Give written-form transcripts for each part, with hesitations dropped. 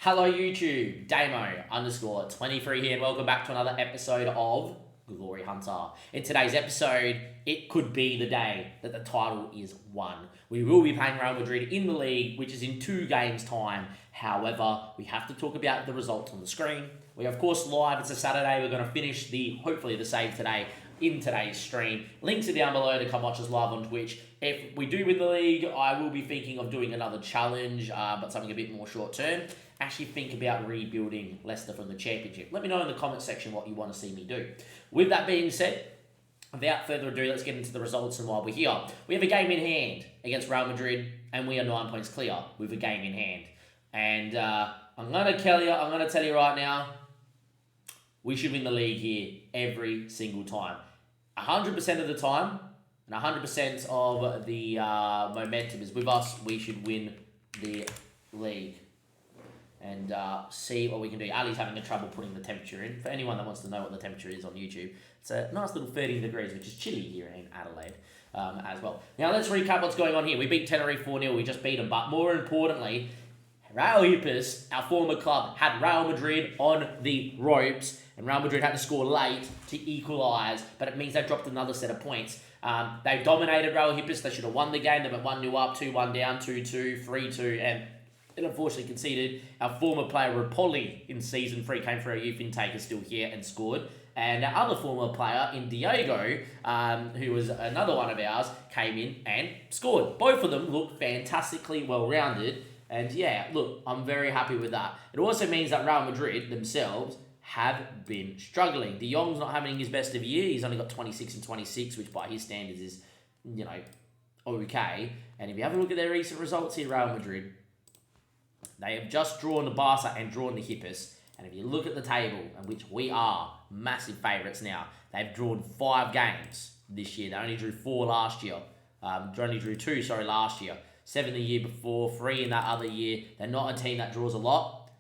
Hello YouTube, Damo_23 here and welcome back to another episode of Glory Hunter. In today's episode, it could be the day that the title is won. We will be playing Real Madrid in the league, which is in 2 games time. However, we have to talk about the results on the screen. We are of course live, it's a Saturday, we're going to finish hopefully the save today in today's stream. Links are down below to come watch us live on Twitch. If we do win the league, I will be thinking of doing another challenge, but something a bit more short term. Actually think about rebuilding Leicester from the Championship. Let me know in the comment section what you want to see me do. With that being said, without further ado, let's get into the results and while we're here. We have a game in hand against Real Madrid, and we are 9 points clear with a game in hand. And I'm going to tell you right now, we should win the league here every single time. 100% of the time, and 100% of the momentum is with us. We should win the league. And see what we can do. Ali's having trouble putting the temperature in. For anyone that wants to know what the temperature is on YouTube, it's a nice little 13 degrees, which is chilly here in Adelaide as well. Now let's recap what's going on here. We beat Tenerife 4-0. We just beat them. But more importantly, Real Hippos, our former club, had Real Madrid on the ropes. And Real Madrid had to score late to equalise. But it means they dropped another set of points. They dominated Real Hippos. They should have won the game. They went 1-0 up, 2-1 down, 2-2, 3-2, and it unfortunately conceded. Our former player, Rapoli, in Season 3, came for a youth intake, is still here and scored. And our other former player, in Diego, who was another one of ours, came in and scored. Both of them looked fantastically well-rounded. And yeah, look, I'm very happy with that. It also means that Real Madrid themselves have been struggling. De Jong's not having his best of year. He's only got 26 and 26, which by his standards is, okay. And if you have a look at their recent results here, Real Madrid, they have just drawn the Barca and drawn the Hippos. And if you look at the table, in which we are massive favourites now, they've drawn 5 games this year. They only drew 4 last year. Only drew 2, last year. 7 the year before, 3 in that other year. They're not a team that draws a lot.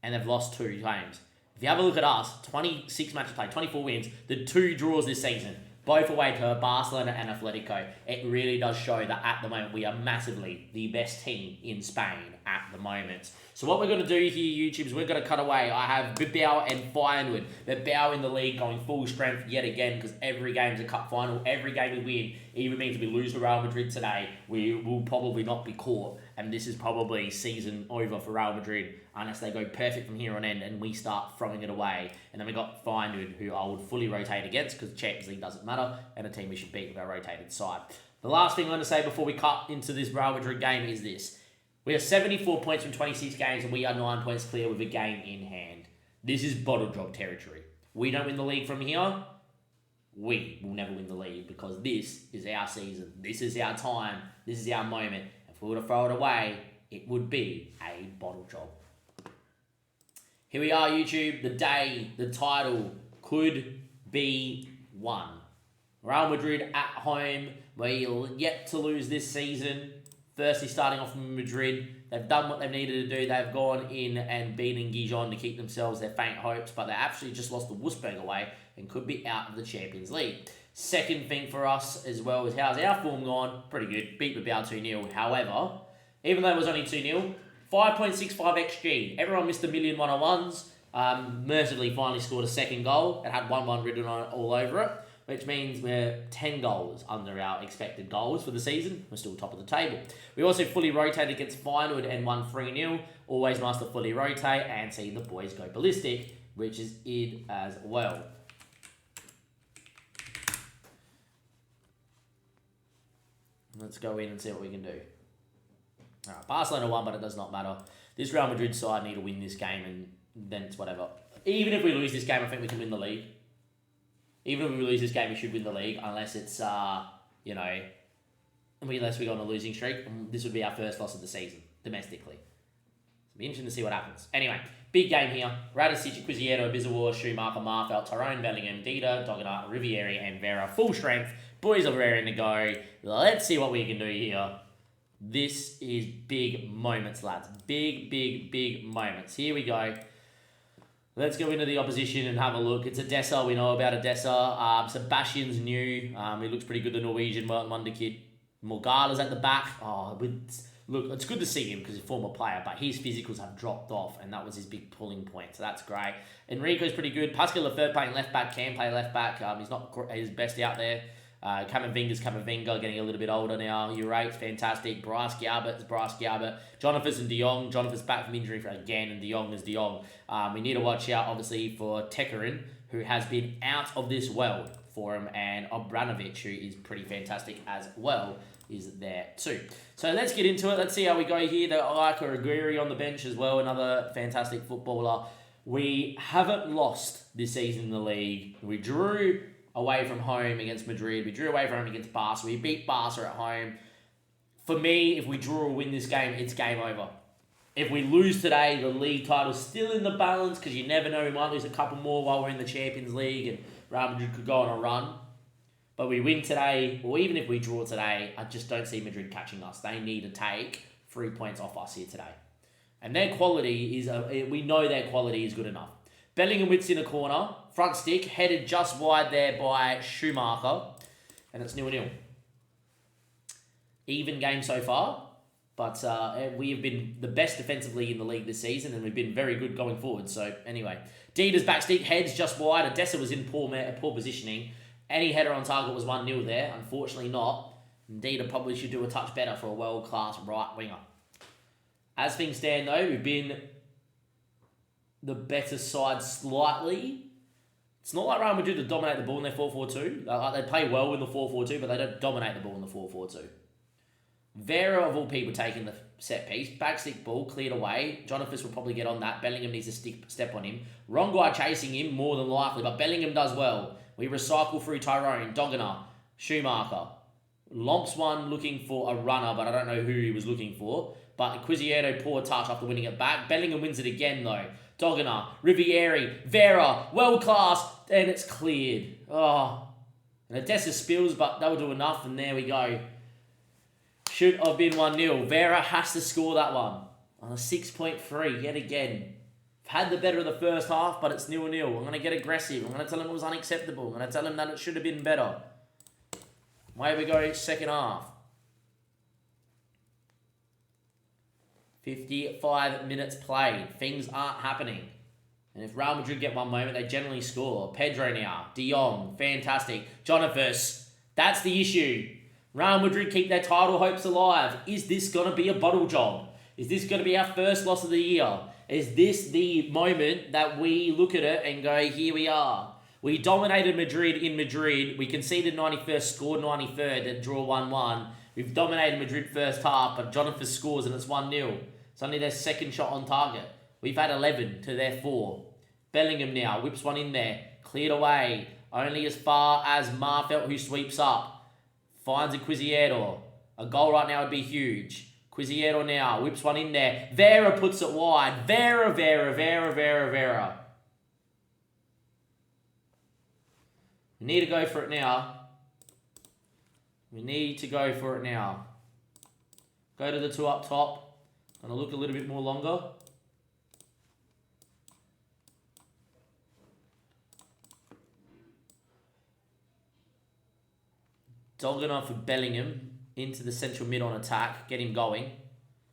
And they've lost 2 games. If you have a look at us, 26 matches played, 24 wins, the 2 draws this season. Both away to Barcelona and Atletico. It really does show that at the moment we are massively the best team in Spain at the moment. So what we're going to do here, YouTube, is we're going to cut away. I have Bilbao and Feyenoord. Bilbao in the league going full strength yet again because every game's a cup final. Every game we win, even means we lose to Real Madrid today, we will probably not be caught. And this is probably season over for Real Madrid unless they go perfect from here on end and we start throwing it away. And then we got Feyenoord, who I would fully rotate against because Champions League doesn't matter, and a team we should beat with our rotated side. The last thing I'm going to say before we cut into this Real Madrid game is this. We are 74 points from 26 games and we are 9 points clear with a game in hand. This is bottle drop territory. We don't win the league from here, we will never win the league because this is our season. This is our time. This is our moment. If we were to throw it away, it would be a bottle job. Here we are, YouTube. The day, the title could be won. Real Madrid at home. We're yet to lose this season. Firstly, starting off from Madrid, they've done what they've needed to do. They've gone in and beaten Gijon to keep themselves their faint hopes, but they actually just lost to Wolfsburg away and could be out of the Champions League. Second thing for us as well is how's our form gone? Pretty good. Beat Bilbao 2-0. However, even though it was only 2-0, 5.65 XG. Everyone missed a million one-on-ones. Mercifully finally scored a second goal. It had 1-1 written on it all over it, which means we're 10 goals under our expected goals for the season. We're still top of the table. We also fully rotated against Feyenoord and won 3-0. Always nice to fully rotate and see the boys go ballistic, which is it as well. Let's go in and see what we can do. All right, Barcelona won, but it does not matter. This Real Madrid side need to win this game, and then it's whatever. Even if we lose this game, I think we can win the league. Even if we lose this game, we should win the league, unless it's, unless we go on a losing streak. This would be our first loss of the season, domestically. It'll be interesting to see what happens. Anyway, big game here. Radicic, Quizieto, Bizawar, Schumacher, Marfelt, Tyrone, Bellingham, Dida, Dogana, Rivieri, and Vera. Full strength. Boys are raring to go. Let's see what we can do here. This is big moments, lads. Big, big, big moments. Here we go. Let's go into the opposition and have a look. It's Odessa. We know about Odessa. Sebastian's new. He looks pretty good, the Norwegian wonderkid. Morgala's at the back. Oh, with look, it's good to see him because he's a former player, but his physicals have dropped off, and that was his big pulling point. So that's great. Enrico's pretty good. Pascal Lefebvre playing left back, can play left back. He's not his best out there. Camavinga, getting a little bit older now. Urate's fantastic. Bryce Galbert. Jonathan and De Jong. Jonathan's back from injury again, and De Jong is De Jong. We need to watch out, obviously, for Tekarin, who has been out of this world for him, and Obranovic, who is pretty fantastic as well, is there too. So let's get into it. Let's see how we go here. The Ika Aguirre on the bench as well, another fantastic footballer. We haven't lost this season in the league. We drew away from home against Madrid. We drew away from home against Barca. We beat Barca at home. For me, if we draw or win this game, it's game over. If we lose today, the league title's still in the balance because you never know. We might lose a couple more while we're in the Champions League and Real Madrid could go on a run. But we win today, or even if we draw today, I just don't see Madrid catching us. They need to take 3 points off us here today. And their quality is, we know their quality is good enough. Bellingham whips in a corner, front stick, headed just wide there by Schumacher, and it's 0-0. Even game so far, but we have been the best defensively in the league this season, and we've been very good going forward. So anyway, Dida's back stick, heads just wide. Odessa was in poor positioning. Any header on target was 1-0 there. Unfortunately not. Dida probably should do a touch better for a world-class right winger. As things stand though, we've been the better side slightly. It's not like Real Madrid to dominate the ball in their 4-4-2. They play well in the 4-4-2, but they don't dominate the ball in the 4-4-2. Vera, of all people, taking the set piece. Backstick ball, cleared away. Jonathan will probably get on that. Bellingham needs to step on him. Wrong guy chasing him, more than likely, but Bellingham does well. We recycle through Tyrone, Dogana, Schumacher. Lomps one looking for a runner, but I don't know who he was looking for. But Quizieto, poor touch after winning it back. Bellingham wins it again, though. Dogana, Rivieri, Vera, world class, and it's cleared. Oh, and Odessa spills, but they'll do enough, and there we go. Should have been 1-0. Vera has to score that one on a 6.3 yet again. Had the better of the first half, but it's 0-0. I'm going to get aggressive. I'm going to tell him it was unacceptable. I'm going to tell him that it should have been better. Away we go, second half. 55 minutes played. Things aren't happening. And if Real Madrid get one moment, they generally score. Pedro now. De Jong. Fantastic. Jonathan. That's the issue. Real Madrid keep their title hopes alive. Is this going to be a bottle job? Is this going to be our first loss of the year? Is this the moment that we look at it and go, here we are? We dominated Madrid in Madrid. We conceded 91st, scored 93rd, and draw 1-1. We've dominated Madrid first half, but Jonathan scores and it's 1-0. It's only their second shot on target. We've had 11 to their 4. Bellingham now whips one in there. Cleared away. Only as far as Marfelt, who sweeps up. Finds a Quizieto. A goal right now would be huge. Quizieto now whips one in there. Vera puts it wide. Vera. We need to go for it now. Go to the two up top. Gonna look a little bit more longer. Dogana for Bellingham into the central mid on attack. Get him going.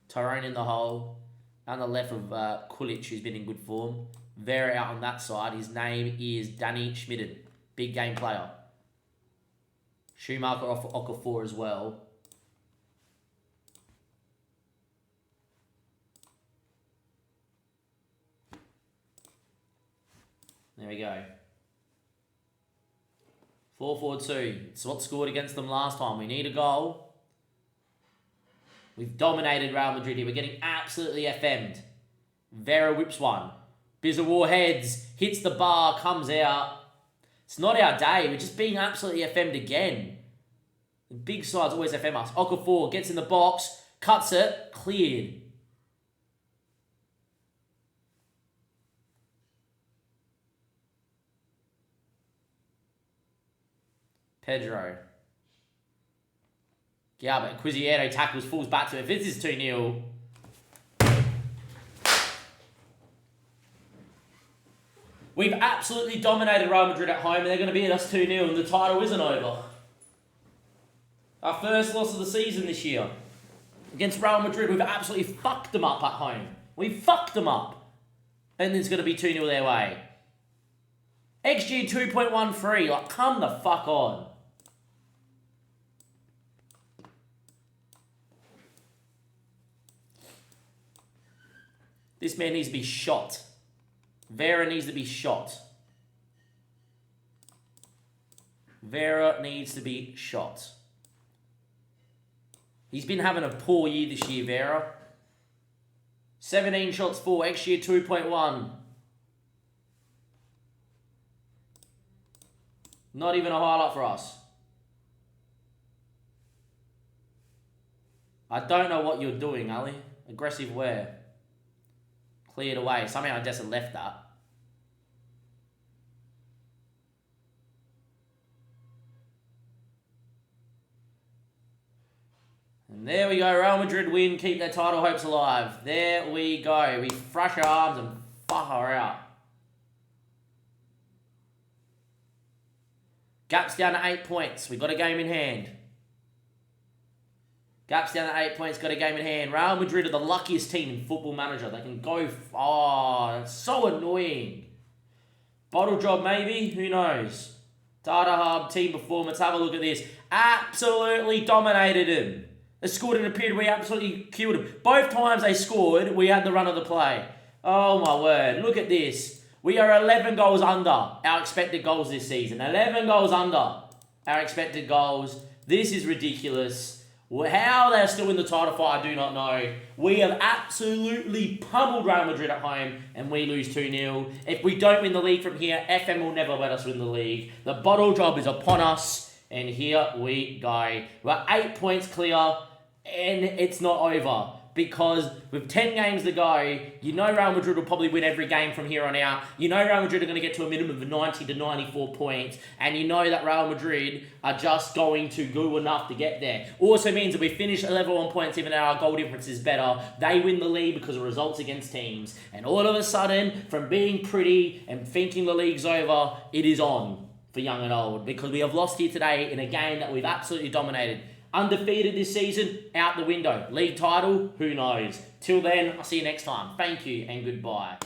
Tyrone in the hole. On the left of Kulic, who's been in good form. Vera out on that side. His name is Danny Schmidden. Big game player. Schumacher off for Okafor as well. There we go. 4-4-2. It's what scored against them last time. We need a goal. We've dominated Real Madrid here. We're getting absolutely FM'd. Vera whips one. Bizarre heads. Hits the bar. Comes out. It's not our day. We're just being absolutely FM'd again. The big sides always FM us. Okafor gets in the box. Cuts it. Cleared. Pedro. Galbert. Quizieto tackles, falls back to it. If this is 2-0. We've absolutely dominated Real Madrid at home and they're going to beat us 2-0 and the title isn't over. Our first loss of the season this year. Against Real Madrid, we've absolutely fucked them up at home. We fucked them up. And it's going to be 2-0 their way. XG 2.13. Like, come the fuck on. This man needs to be shot. Vera needs to be shot. Vera needs to be shot. He's been having a poor year this year, Vera. 17 shots for, XG 2.1. Not even a highlight for us. I don't know what you're doing, Ali. Aggressive where? Cleared away. Somehow I just left that. And there we go. Real Madrid win. Keep their title hopes alive. There we go. We thrash our arms and fuck her out. Gap's down to 8 points. We've got a game in hand. Gap's down to 8 points. Got a game in hand. Real Madrid are the luckiest team in Football Manager. They can go... Oh, it's so annoying. Bottle job maybe? Who knows? Data Hub, team performance. Have a look at this. Absolutely dominated him. They scored in a period where we absolutely killed him. Both times they scored, we had the run of the play. Oh my word. Look at this. We are 11 goals under our expected goals this season. 11 goals under our expected goals. This is ridiculous. How they're still in the title fight, I do not know. We have absolutely pummeled Real Madrid at home and we lose 2-0. If we don't win the league from here, FM will never let us win the league. The bottle job is upon us and here we go. We're 8 points clear and it's not over. Because with 10 games to go, you know Real Madrid will probably win every game from here on out. You know Real Madrid are going to get to a minimum of 90 to 94 points. And you know that Real Madrid are just going to do enough to get there. Also means that we finish a level on points even though our goal difference is better. They win the league because of results against teams. And all of a sudden, from being pretty and thinking the league's over, it is on for young and old. Because we have lost here today in a game that we've absolutely dominated. Undefeated this season, out the window. League title, who knows? Till then, I'll see you next time. Thank you and goodbye.